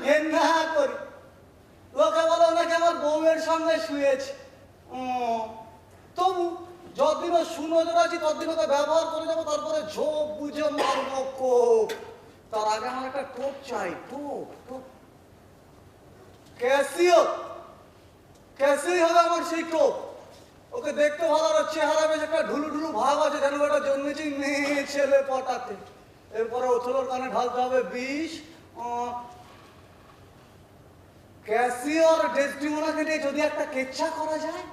ঘেন্না করি। লোকে বলে নাকি আমার বউয়ের সঙ্গে শুয়েছে। তবু যতদিনও সুনজর আছি ততদিনও তো ব্যবহার করে যাবো, তারপরে ঝোপ বুঝে মারবো কোপ। তার আগে আমার একটা টোপ চাই, টোপ টোপ। ক্যাসিও ক্যাসিও হবে আমার সেই টোপ। ওকে দেখতে ভালো, আর চেহারা বেশ একটা ঢুলু ঢুলু ভাব আছে, যেন ওটা জন্মেছি মেয়ে ছেলে পটাতে। এরপরে ওথলোর কানে ঢালতে হবে বিষ। ক্যাসিও আর ডেসডিমোনাকে নিয়ে যদি একটা কেচ্ছা করা যায়,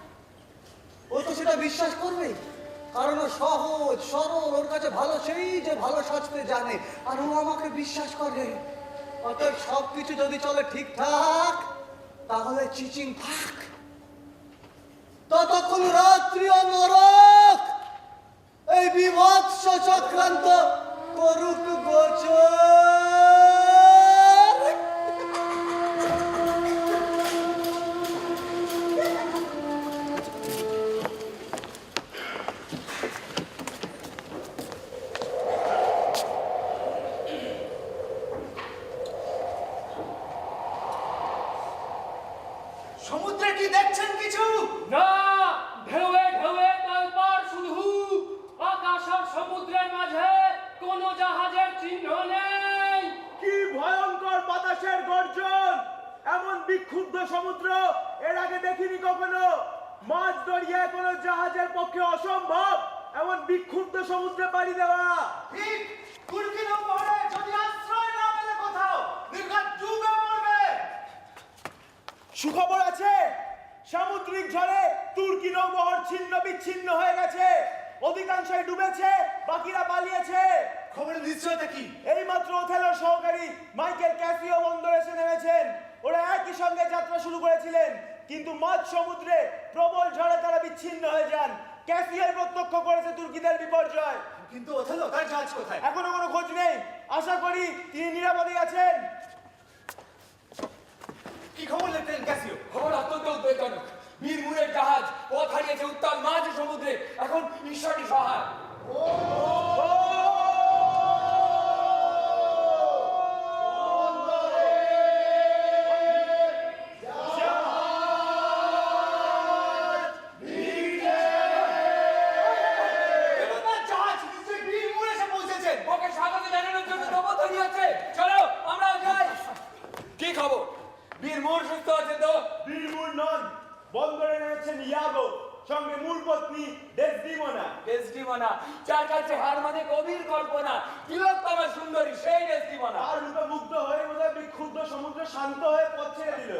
ও তো সেটা বিশ্বাস করবে, কারণ ও সহজ সরল, ওর কাছে ভালো সেই যে ভালো সাজতে জানে, আর ও আমাকে বিশ্বাস করে। অতএব সবকিছু যদি চলে ঠিকঠাক, তাহলে চিচিং ফাক। ততক্ষণ রাত্রি ও নরক এই বিভৎস চক্রান্ত করুক গোচর। সমুদ্রে কি দেখছেন কিছু? না, ঢেউয়ে ঢেউয়ে তালপার শুধু, আকাশ আর সমুদ্রের মাঝে কোনো জাহাজের চিহ্ন নেই। কি ভয়ঙ্কর বাতাসের গর্জন! এমন বিক্ষুব্ধ সমুদ্র এর আগে দেখিনি কখনো। মাছ দরিয়ায় কোনো জাহাজের পক্ষে অসম্ভব এমন বিক্ষুব্ধ সমুদ্রে পাড়ি দেওয়া। ঠিক তুর্কি নৌবহরে যদি আশ্রয় না পেলে কোথাও নির্ঘাত ডুবে মরবে। সুখবর আছে, সামুদ্রিক ঝড়ে তুর্কি নৌবহর ছিন্ন বিচ্ছিন্ন হয়ে গেছে। অধিকাংশই ডুবেছে, বাকিরা পালিয়েছে। খবরের নিশ্চয়তা কি? এইমাত্র ওথেলোর সহকারী মাইকেল ক্যাসিও বন্দরে এসে নেমেছেন। ওরা একই সঙ্গে যাত্রা শুরু করেছিলেন, কিন্তু মাঝ সমুদ্রে প্রবল ঝড়ে তারা বিচ্ছিন্ন হয়ে যান। ক্যাসিও প্রত্যক্ষ করেছে তুর্কিদের বিপর্যয়। কিন্তু ওথেলো তার জাহাজ কোথায়? এখনো কোনো খোঁজ নেই। আশা করি তিনি নিরাপদে আছেন। কি খবর লেফটেন্যান্ট ক্যাসিও? খবর অত্যন্ত উদ্বেগজনক। বীর মুরের জাহাজ পথ হারিয়েছে উত্তাল মাঝ সমুদ্রে। এখন ঈশ্বরই সহায়। ওকে স্বাগত জানানোর জন্য নৌবহর তৈরি আছে। চলো আমরাও যাই। কি খবর? বীর মুর সুস্থ আছে তো? বীরমুর নন, বন্দরে নেমেছেন ইয়াগো, সঙ্গে মূল পত্নী ডেসডিমোনা। ডেসডিমোনা, যার কাছে হার মানে কবির কল্পনা, তিলোত্তমা সুন্দরী সেই ডেসডিমোনা। আর রূপে মুগ্ধ হয়ে বোধহয় বিক্ষুব্ধ সমুদ্র শান্ত হয়ে পথ ছেড়ে দিল।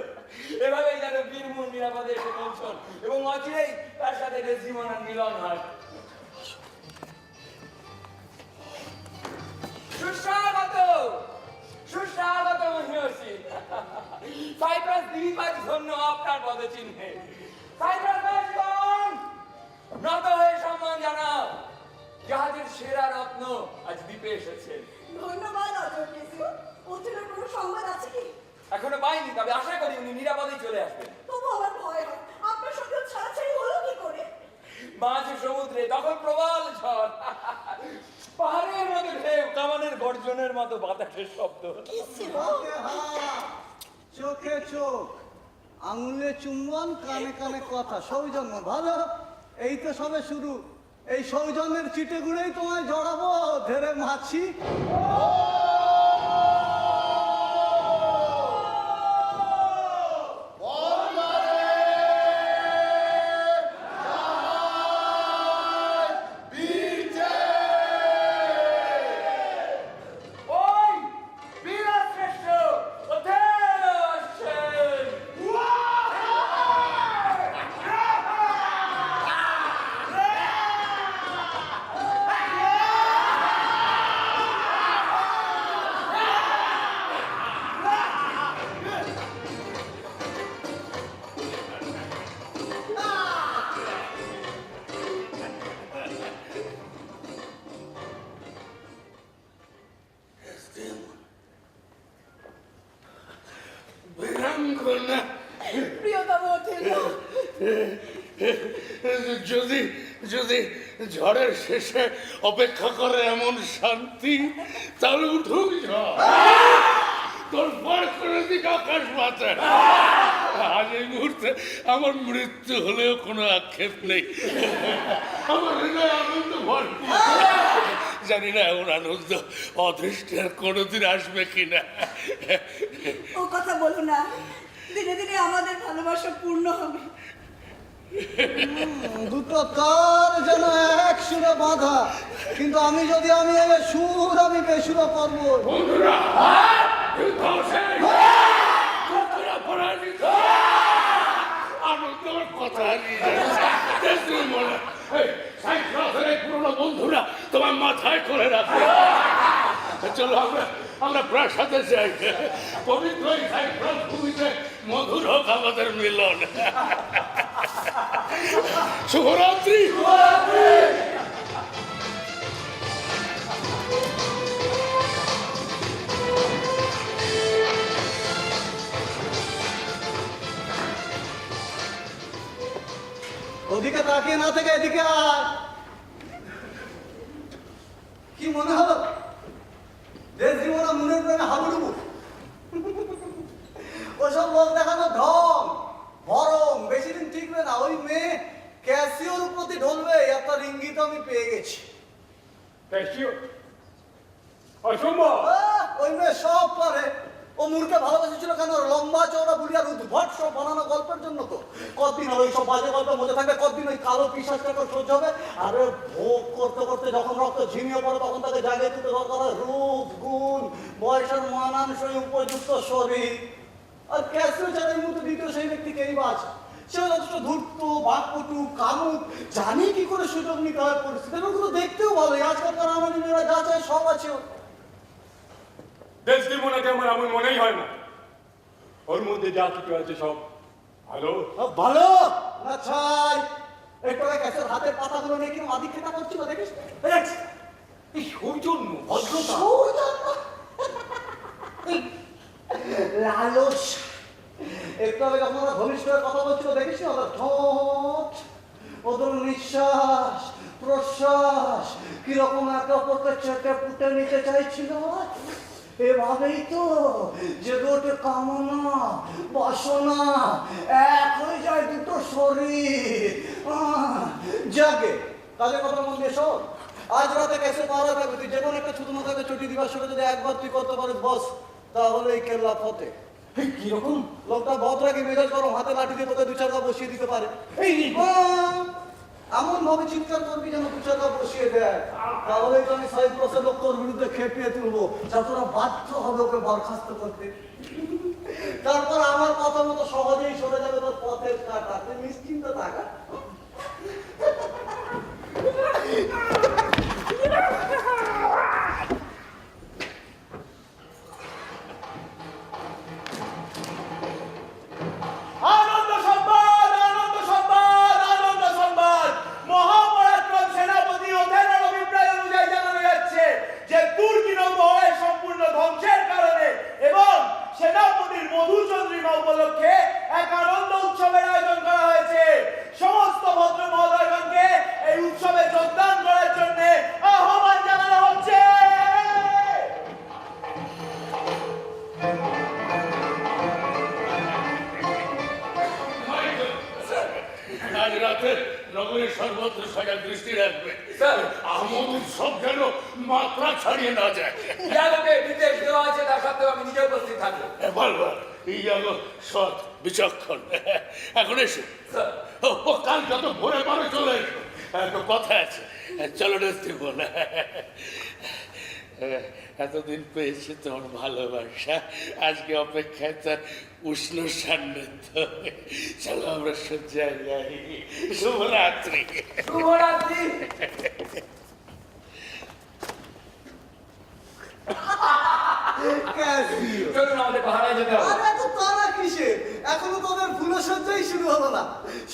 এভাবেই যেন বীরমুর নিরাপদে এসে পৌঁছন এবং অচিরেই তার সাথে ডেসডিমোনার মিলন হয়। সুস্বাগত সুস্বাগত মহিষী। সাইপ্রাস দ্বীপ আজ ধন্য আপনার পদচিহ্নে। সাইপ্রাসবাসীগণ, নত হয়ে সম্মান জানাও। জাহাজের সেরা রত্ন আজ দ্বীপে এসেছে। ধন্যবাদ অজয় কেসিও। ওথেলোর কোনো সংবাদ আছে কি? এখনো পাইনি, তবে আশা করি উনি নিরাপদেই চলে আসবেন। তবু আমার ভয় হয়, আপনার সঙ্গে ছাড়াছাড়ি হলো কি করে? মাঝ সমুদ্রে তখন প্রবল ঝড়, পাহাড়ের মতো ঢেউ, কামানের গর্জনের মতো বাতাসের শব্দ। হাতে হাত, চোখে চোখ, আঙুলে চুম্বন, কানে কানে কথা, সৌজন্য। ভালো, এই তো সবে শুরু। এই সৌজন্যের চিটে গুড়েই তোমায় জড়াবো ধেরে মাছি। ওই বীরশ্রেষ্ঠ ওথেলো আসছেন। প্রিয়তম ওথেলো, যদি যদি ঝড়ের শেষে অপেক্ষা করে এমন শান্তি, তাহলে উঠুক ঝড়, তোর পর করে দিক বাঁচান। আজ এই মুহূর্তে আমার মৃত্যু হলেও কোনো আক্ষেপ নেই। আমার হৃদয় আনন্দ ভরপুর। জানি না এমন আনন্দ অদৃষ্টের কোনোদিন আসবে কিনা। ও কথা বলো না, দিনে দিনে আমাদের ভালোবাসা পূর্ণ হবে। দুটো তার যেন এক সুরে বাঁধা, কিন্তু আমি যদি আমি এ সুর আমি বেসুরও করবো। বন্ধুরা, যুদ্ধ শেষ। শত্রুরা পরাজিত। আনন্দ আমার কথা হারিয়ে যাচ্ছে। দেশটির মনে এই সাইক্রাসের এই পুরনো বন্ধুরা তোমার মাথায় করে রাখবে। চলো আমরা প্রাসাদে যাই। পবিত্র এই সাইক্রাস ভূমিতে মধুর হোক আমাদের মিলন। শুভরাত্রি। ওদিকে তাকিয়ে না থেকে এদিকে আয়। কি মনে হলো দেশ জীবনে মনের প্রেমে হাবুডুবু? ওসব লোক দেখানো ঢং বরং বেশি দিন টিকবে না। ওই মেয়ে ক্যাসিওর প্রতি ঢলবে একটা ইঙ্গিত আমি পেয়ে গেছি। অসম্ভব। ওই মেয়ে সব পারে। ও মূর্খে ভালোবেসেছিল কেন? লম্বা চওড়া বুড়ি আর উদ্ভট সব বানানো গল্পের জন্য তো। কতদিন ওই সব বাজে গল্প মজা থাকবে, কতদিন ওই কালো পিশাচটাকে সহ্য হবে। আরে ভোগ করতে করতে যখন রক্ত ঝিমিয়ে পড়ে তখন তাকে জাগিয়ে তুলতে দরকার হয় রূপ গুণ বয়সের মানানসই উপযুক্ত শরীর। আর ক্যাসিও ছাড়া এই মুহূর্তে দ্বিতীয় সেই ব্যক্তি কেই বা আছে। সে যথেষ্ট ধূর্ত বাকপটু কামুক, জানি কি করে সুযোগ নিতে হয় পরিস্থিতির। ওগুলো দেখতেও ভালো। আজকালকার আমার মেয়েরা যা চায় সব আছে ওর। দেশটিমোনাকে আমার এমন মনেই হয় না। ওর মধ্যে যা কিছু আছে সব ভালো। ভালো না ছাই। একটু আগে ক্যাসের হাতের পাতাগুলো নিয়ে কিরকম আদিক্ষেতা করছিল দেখিস? এই সৌজন্য, ভদ্রতা, সৌজন্য, লালস। একটু আগে যখন ওরা ঘনিষ্ঠ হয়ে কথা বলছিল দেখিস না? ওদের ঠোঁট, ওদের নিঃশ্বাস প্রশ্বাস কিরকম একে অপরকে চেটে পুটে নিতে চাইছিল। এভাবেই তো যে গোটে কামনা বাসনা এক হয়ে যায় দুটো শরীর। জাগে কাজের কথা মন দিয়ে শোন। আজ রাতে কেসে পাওয়া থাকবে। তুই যেমন একটা ছোট মাথাকে ছুটি দিবার সময় যদি একবার তুই করতে পারিস বস, তাহলে এই কেল্লা ফতে। কিরকম লোকটা ভদ্রাকে মেজাজ গরম, হাতে লাঠি দিয়ে তোকে দু চারটা বসিয়ে দিতে পারে। এমন ভাবে চিৎকার করবি যেন দু চারটা বসিয়ে দেয়। তাহলে তো আমি সাইপ্রাসের লোক তোর বিরুদ্ধে খেপিয়ে তুলবো, যা তোরা বাধ্য হবে ওকে বরখাস্ত করতে। তারপর আমার কথা মতো সহজেই সরে যাবে তোর পথের কাটা। তুই নিশ্চিন্ত থাকা। আনন্দ সংবাদ, আনন্দ সংবাদ, আনন্দ সংবাদ। মহাপরাক্রম সেনাপতি ওথেলোর অভিপ্রায় অনুযায়ী জানানো যাচ্ছে যে তুর্কি নৌবহরের সম্পূর্ণ ধ্বংসের কারণে এবং সেনাপতির মধুচন্দ্রিমা উপলক্ষে এক আনন্দ উৎসবের আয়োজন করা হয়েছে। সমস্ত ভদ্র মহোদয়গণকে এই উৎসবে যোগদান করার জন্য আহ্বান জানানো হচ্ছে। আজ রাতে নগরের সর্বত্র সজাগ দৃষ্টি রাখবে। আমোদ উৎসব যেন মাত্রা ছাড়িয়ে না যায়। ইয়ালোকে নির্দেশ দেওয়া আছে, তা সত্ত্বেও আমি নিজে উপস্থিত থাকবো। বলবার ইয়ালো সৎ বিচক্ষণ। এখন এসো। ও কাল যত ভোরে পরে চলে এসো। একটা কথা আছে, চলো নাস্তি বলে। এতদিন পেয়েছি তোমার ভালোবাসা, আজকে অপেক্ষায় তার উষ্ণ সান্নিধ্য। চলো আমরা সজ্জায় যাই। শুভরাত্রি। শুভরাত্রি। ক্যাসিও, চলুন আমাদের পাহাড়ায় যেতে হবে। আরে এত তারা কিসের? এখনো তোদের ফুলসজ্জাই শুরু হলো না।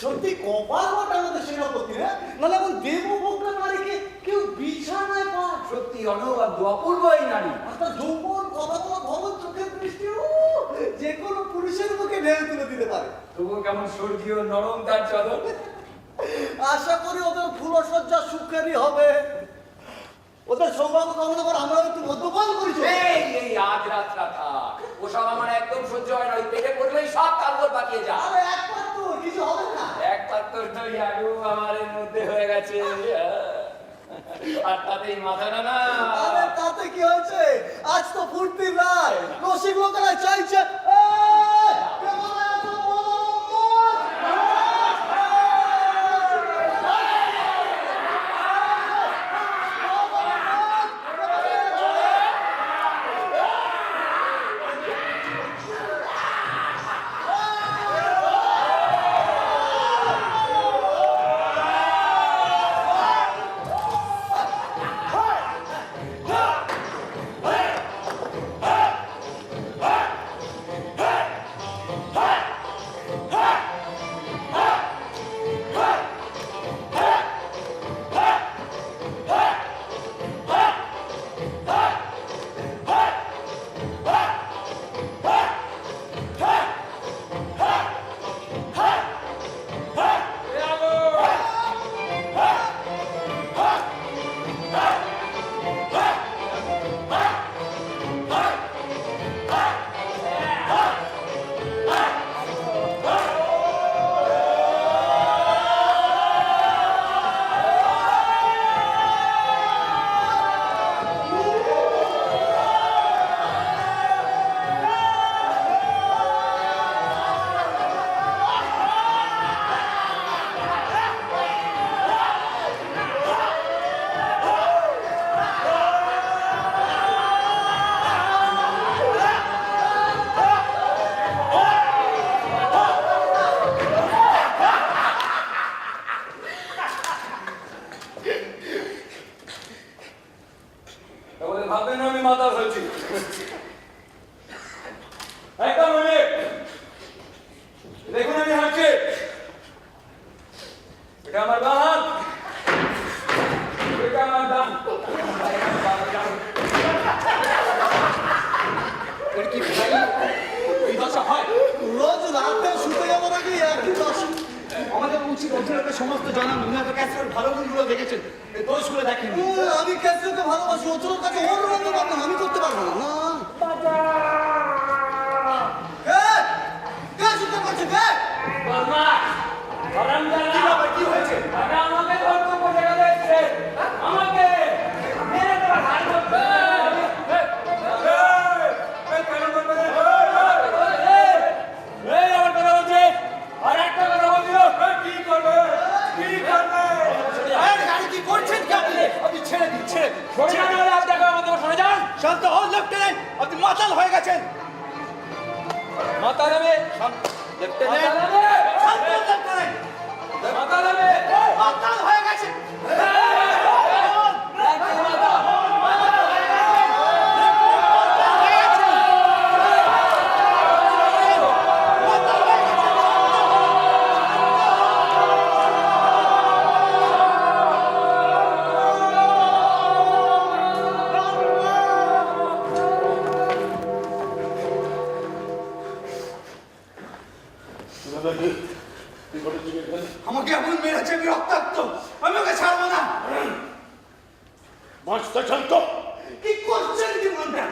সত্যি কপাল বটে আমাদের সেনাপতি। নাহলে এমন দেবভোগ্য নারীকে কেউ বিছানায় পায়। সত্যি অনবদ্য অপূর্ব এই নারী। একটা যৌবন কথা বলা ভবন চোখের দৃষ্টি যে কোনো পুরুষের মুখে ঢেউ তুলে দিতে পারে। তবুও কেমন স্বর্গীয় নরম তার চাদর। আশা করি ওদের ফুলসজ্জা সুখেরই হবে। ওদের সৌভাগ্য কামনা করে আমরা একটু মদ্যপান করেছি। এই আজ রাতটা থাক, ওসব আমার একদম সহ্য হয় না। ওই পেটে গেছে আর তাতেই মাথা না আরে তাতে কি হয়েছে? আজ তো ফুর্তির রাত, রসিক লোকেরা চাইছে কেমন আছো ভাববেন না আমি মাথা ফেলছি একদম দেখুন আমি হাঁটছি এটা আমার বাঁ হাত এটা আমার ডান কি ভাই এই দশা হয়? রোজ রাতে শুতে যাওয়ার আগে একই দশা। আমাদের উচিত অধীনকে সমস্ত জানান উনি হয়তো ক্যাসেটের ভালো গুণগুলো দেখেছেন এই দোষগুলো দেখেন আমি ক্যাসিওকে ভালোবাসি, ওর কাছে ওর রঙ পাবো না, আমি করতে পারবো না। কে শুনতে পাচ্ছে কে? কি হয়েছে আমাকে ধরতে বসে গেছে আমাকে মেরে তোমার হাত ধরবে এই আমার কথা বলছে আর একটা কথা বলছিল কি করবে কি করবে গাড়ি কি করছেন কি আপনি ছেড়ে দিন সরে যান নাহলে আপনি আমাদের সরে যান শান্ত হন লেফটেন্যান্ট আপনি মাতাল হয়ে গেছেন মাথা নেবে লেফটেন্যান্ট শান্ত হন লেফটেন্যান্ট মাথা নেবে মাতাল হয়ে গেছেন আমাকে এমন মেরেছে আমি রক্তাক্ত আমি ওকে ছাড়বো না বাঁচতে চান তো কি করছেন কি মনটা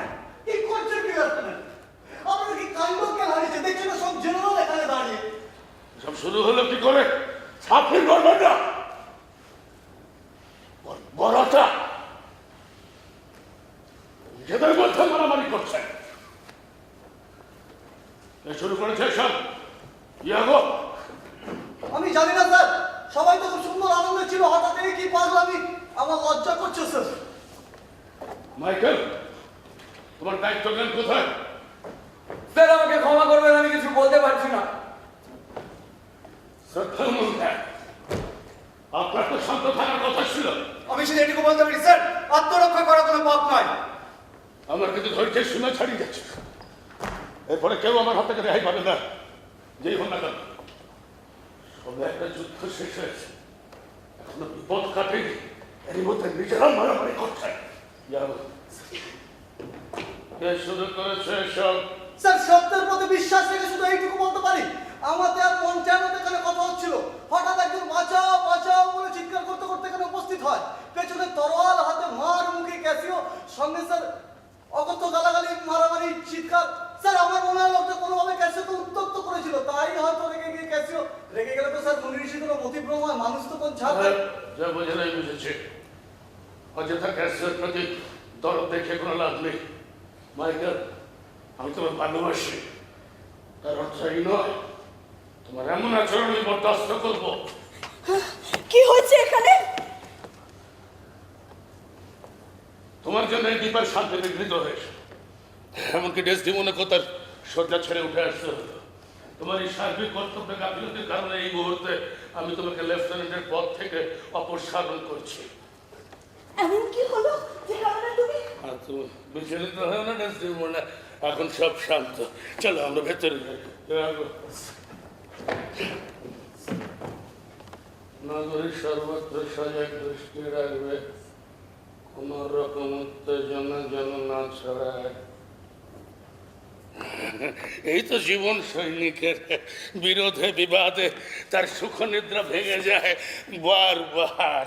কি করছে কি আপনার? আপনার কি কাণ্ডকে হারিয়েছে? দেখছেন না সব জেনারেল এখানে দাঁড়িয়ে। সব শুরু হলো কি করে আপনি করবেন না বড়টা নিজেদের মধ্যে মারামারি করছে কে শুরু করেছে সব ইয়াগো আমি জানি না স্যার, সবাই তো খুব সুন্দর আনন্দে ছিল, হঠাৎ এই কি পাগলামি, আমার লজ্জা করছে স্যার। মাইকেল তোমার দায়িত্ব জ্ঞান কোথায় স্যার আমাকে ক্ষমা করবেন আমি কিছু বলতে পারছি না শ্রদ্ধার মধ্যে আপনার তো শান্ত থাকার কথা ছিল আমি শুধু এটুকু বলতে পারি স্যার আত্মরক্ষা করা কোনো পাপ নয় আমার কিন্তু ধৈর্যের সীমা ছাড়িয়ে যাচ্ছে এরপরে কেউ আমার হাত থেকে রেহাই পাবে না যেই হোক না কেন সবে একটা যুদ্ধ শেষ হয়েছে এখনো বিপদ কাটেনি এর মধ্যে নিজেরা মারামারি করছে কে শুরু করেছে এসব স্যার সত্যের প্রতি বিশ্বাস রেখে শুধু এইটুকু বলতে পারি, আমাদের পঞ্চায়েত এখানে কথা হচ্ছিল, হঠাৎ একজন বাঁচাও বাঁচাও বলে চিৎকার করতে করতে এখানে উপস্থিত হয়, পেছনে তরোয়াল হাতে মার মুখে ক্যাসিও, সঙ্গে স্যার অকথ্য গালাগালি মারামারি চিৎকার। স্যার আমার মনে হয় লোকটা কোনোভাবে ক্যাসিওকে উত্তক্ত করেছিল, তাই হয়তো রেগে গিয়ে ক্যাসিও রেগে গেলে তো স্যার মুনি ঋষিদেরও মতিভ্রম হয়, মানুষ তো কোন ছাড় যা বোঝারাই বুঝেছে। অযথা ক্যাসিওর প্রতি দরদ দেখে কোনো লাভ নেই। মাইকেল, আমি তোমার ভালোবাসি, তার অর্থ এই নয় তোমার এমন আচরণ আমি বরদাস্ত করবো। কি হয়েছে এখানে? তোমার জন্য এই দ্বীপের শান্তি বিঘ্নিত হয়েছে, এমনকি ডেসডিমোনাকে তার শয্যা ছেড়ে উঠে আসতে হলো। তোমার এই সার্বিক কর্তব্য গাফিলতির কারণে এই মুহূর্তে আমি তোমাকে লেফটেন্যান্টের পদ থেকে অপসারণ করছি। এমন কি হলো যে কারণে তুমি? আর তুমি বিচলিত হও না ডেসডিমোনা, এখন সব শান্ত। চলো আমরা ভেতরে যাই। নগরীর সর্বত্র সজাগ দৃষ্টি রাখবে, কোন রকম উত্তেজনা যেন না ছড়ায়। এই তো জীবন সৈনিকের, বিরোধে বিবাদে তার সুখ নিদ্রা ভেঙে যায় বারবার।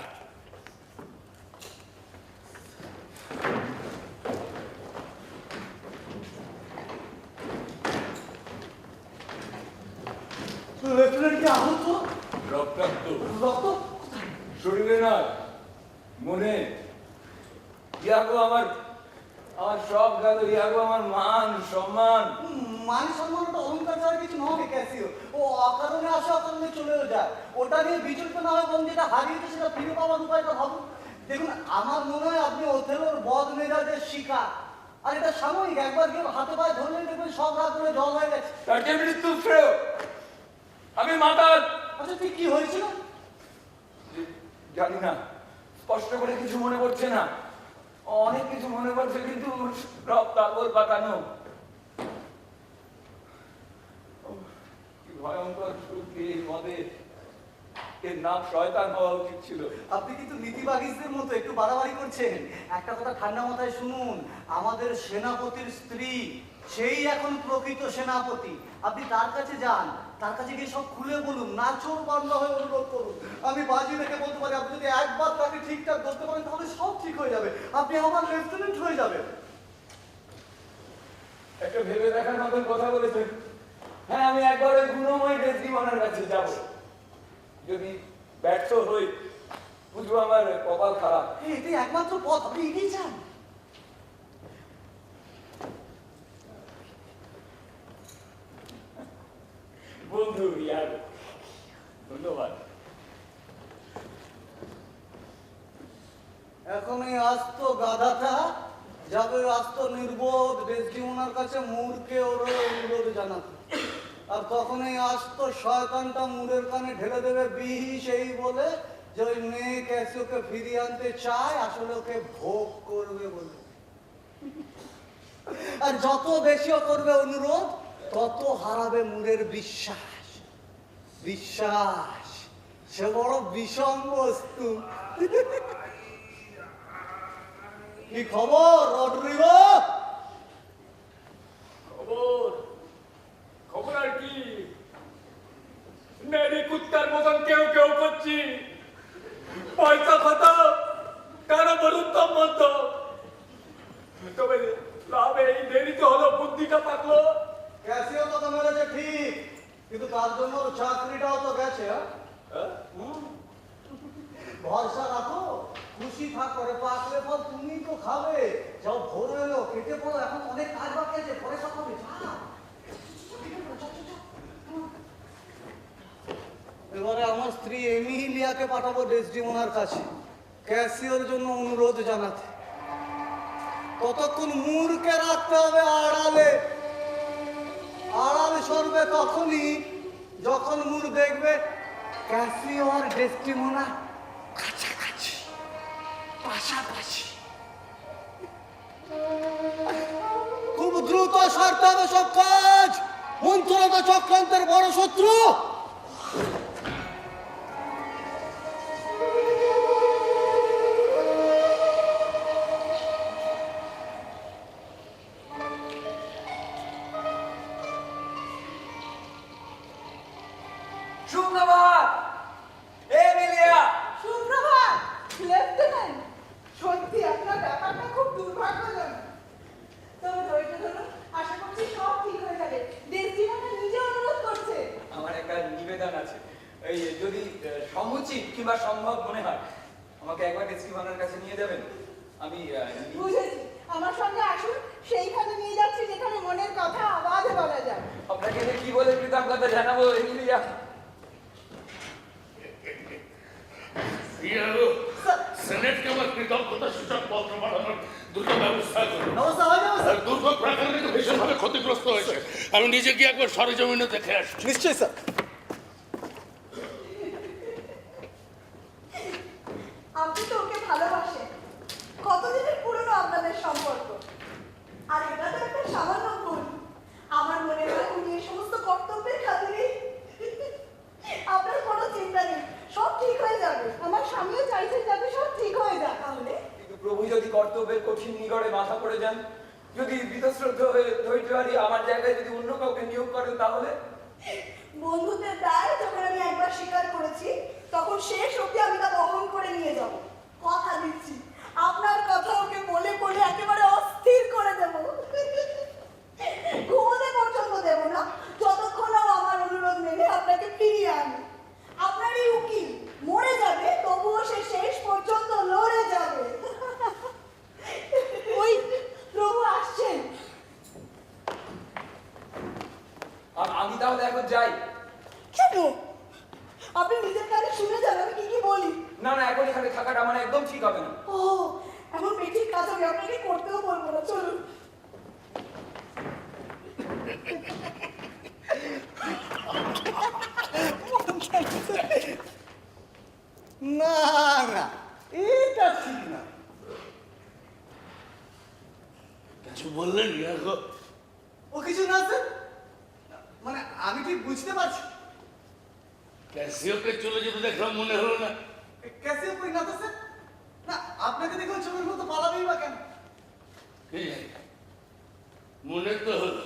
লেফটেন্যান্ট কি আহত? রক্তাক্ত, রক্ত? শরীরে নয় মনে। ইয়াগো আমার সব গেল, ইয়াগো আমার মান সম্মান। মান সম্মান ওটা অহংকার ছাড়া কিছু নয় ক্যাসিও। ও অকারণে আসে, অকারণে চলেও যায়। ওটা নিয়ে বিচলিত না হয়, বরং যেটা হারিয়েছে সেটা ফিরে পাওয়ার উপায়টা ভাবুন। দেখুন, আমার মনে হয় আপনি ওথেলোর বদ মেজাজের শিকার। আর এটা সাময়িক, একবার কেউ হাতে পায়ে ধরলেন দেখবেন সব রাত ধরে জল হয়ে গেছে। তার যে মৃত্যু শ্রেয়। আমি মাতাল। আচ্ছা ঠিক কি হয়েছিল? জানি না, স্পষ্ট করে কিছু মনে পড়ছে না। অনেক কিছু মনে পড়ছে কিন্তু সব পাগল পাকানো। কি ভয়ঙ্কর শক্তি এই মদে। এর নাম শয়তান হওয়া উচিত ছিল। আপনি কিন্তু নীতিবাগীদের মতো একটু বাড়াবাড়ি করছেন। একটা কথা ঠান্ডা মাথায় শুনুন, আমাদের সেনাপতির স্ত্রী, সেই এখন প্রকৃত সেনাপতি। আপনি তার কাছে যান, তার কাছে গিয়ে সব খুলে বলুন, নাচোর বান্দা হয়ে অনুরোধ করুন। আমি বাজি রেখে বলতে পারি, আপনি যদি একবার তাকে ঠিকঠাক ধরতে পারেন তাহলে সব ঠিক হয়ে যাবে। আপনি আমার লেফটেন্যান্ট হয়ে যাবেন। একটা ভেবে দেখার মতন কথা বলেছেন। হ্যাঁ, আমি একবার ওই গুণময় ডেসডিমোনার কাছে যাব। যদি ব্যর্থ হই, বুঝবো আমার কপাল খারাপ। এটাই একমাত্র পথ, আপনি এগিয়ে যান। বন্ধু ইয়ার, ধন্যবাদ। এখন এই আস্ত গাধাটা যাবে আস্ত নির্বোধ ডেসডিমোনার কাছে মুরকে ওর অনুরোধ জানাতে। আর তখন এই আস্ত শয়তানটা মুরের কানে ঢেলে দেবে বিষ, এই বলে যে ওই মেয়ে ক্যাসিওকে ফিরিয়ে আনতে চায়, আসলে ওকে ভোগ করবে বলে। আর যত বেশি ও করবে অনুরোধ, তত হারাবে মুরের বিশ্বাস। বিশ্বাস সে বড় বিষম বস্তু। কি খবর রড্রিগো? খবর আর কি, নেড়ি কুত্তার মতন কেউ কেউ করছি। পয়সা খতম, কারো বলুন তো মত। তবে লাভ এই দেরিতে হলো, বুদ্ধিটা পাকলো। ক্যাসিও তো মেরেছে ঠিক, কিন্তু তার জন্য ওর চাকরিটাও তো গেছে। ভরসা রাখো, খুশি থাকো, রে পাকলে ফল তুমি তো খাবে। যাও ভোর এলো, কেটে পড়ো, এখন অনেক কাজ বাকি আছে, পরে সব হবে। এবারে আমার স্ত্রী এমিলিয়াকে পাঠাবো ডেসডিমোনার কাছে ক্যাসিওর জন্য অনুরোধ জানাতে। ততক্ষণ মুরকে রাখতে হবে আড়ালে। আড়ালে সরবে তখনই যখন মুর দেখবে ক্যাসিও আর ডেসডিমোনা কাছাকাছি, পাশাপাশি। খুব দ্রুত সারতে হবে সব কাজ। মন্ত্রণা চক্রান্তের বড় শত্রু। সুপ্রভাত এমিলিয়া। সুপ্রভাত লেফটেন্যান্ট। সত্যি আপনার ব্যাপারটা খুব দুর্ভাগ্যজনক। তবে ধৈর্য ধরুন, আশা করছি সব ঠিক হয়ে যাবে। ডেসডিমোনা নিজে অনুরোধ করছে। আমার একটা নিবেদন আছে, এই যদি সমুচিত কিংবা সম্ভব মনে হয় আমাকে একবার ডেস্টিভানার কাছে নিয়ে যাবেন? আমি বুঝেছি, আমার সঙ্গে আসুন, সেইখানে নিয়ে যাচ্ছি যেখানে মনের কথা আওয়াজে বলা যায়। আপনাকে যে কি বলে কৃতজ্ঞতা জানাবো এগুলিয়া। সেনেটকে আমার কৃতজ্ঞতা সূচক পত্র পাঠানোর দ্রুত ব্যবস্থা করুন। ব্যবস্থা হয়ে যাবে স্যার। দুর্যোগ প্রাকৃতিক ভীষণভাবে ক্ষতিগ্রস্ত হয়েছে। আমি নিজে গিয়ে একবার সরেজমিনে দেখে আসছি। নিশ্চয়ই স্যার। আপনি তো ওকে ভালোবাসেন, কতদিনের পুরনো আপনাদের সম্পর্ক। আর এটা তো একটা সামান্য ভুল। আমার মনে হয় উনি এই সমস্ত কর্তব্যের খাতিরে আপনার কোনো চিন্তা নেই, সব ঠিক হয়ে যাবে। আমার স্বামীও চাইছেন যাতে সব ঠিক হয়ে যায়। তাহলে কিন্তু প্রভু যদি কর্তব্যের কঠিন নিগড়ে মাথা পড়ে যান, যদি বীতশ্রদ্ধ হয়ে ধৈর্য হারিয়ে আমার জায়গায় যদি অন্য কাউকে নিয়োগ করেন, তাহলে বন্ধুদের দায় যখন আমি একবার স্বীকার করেছি, তখন শেষ অবধি আমি তা বহন করে নিয়ে যাব। কথা দিচ্ছি, আপনার কথা ওকে বলে বলে একেবারে অস্থির করে দেব। ঘুমোতে পর্যন্ত দেব না, যতক্ষণ না ও আমার অনুরোধ মেনে আপনাকে ফিরিয়ে আনে। আপনারই উকিল মরে যাবে, তবুও সে শেষ পর্যন্ত লড়ে যাবে। ওই প্রভু আসছেন। আমি তাহলে এখন যাই। কেন? আপনি নিজের কাছে শুনে যান আমি কি কি বলি। না না, এখন এখানে থাকাটা আমার একদম ঠিক হবে না। ও, এমন বেঠিক কাজ আমি আপনাকে করতেও বলবো না, চলুন। না না, এটা ঠিক না। কিছু বললেন এখন? ও কিছু না স্যার, মানে আমি ঠিক বুঝতে পারছি। ক্যাসিওকে চলে যেতে দেখলাম, মনে হলো না? ক্যাসিও কই না তো স্যার। না, আপনাকে দেখলে ছবির মতো পালাবেই বা কেন? কি জানি, মনে তো হলো।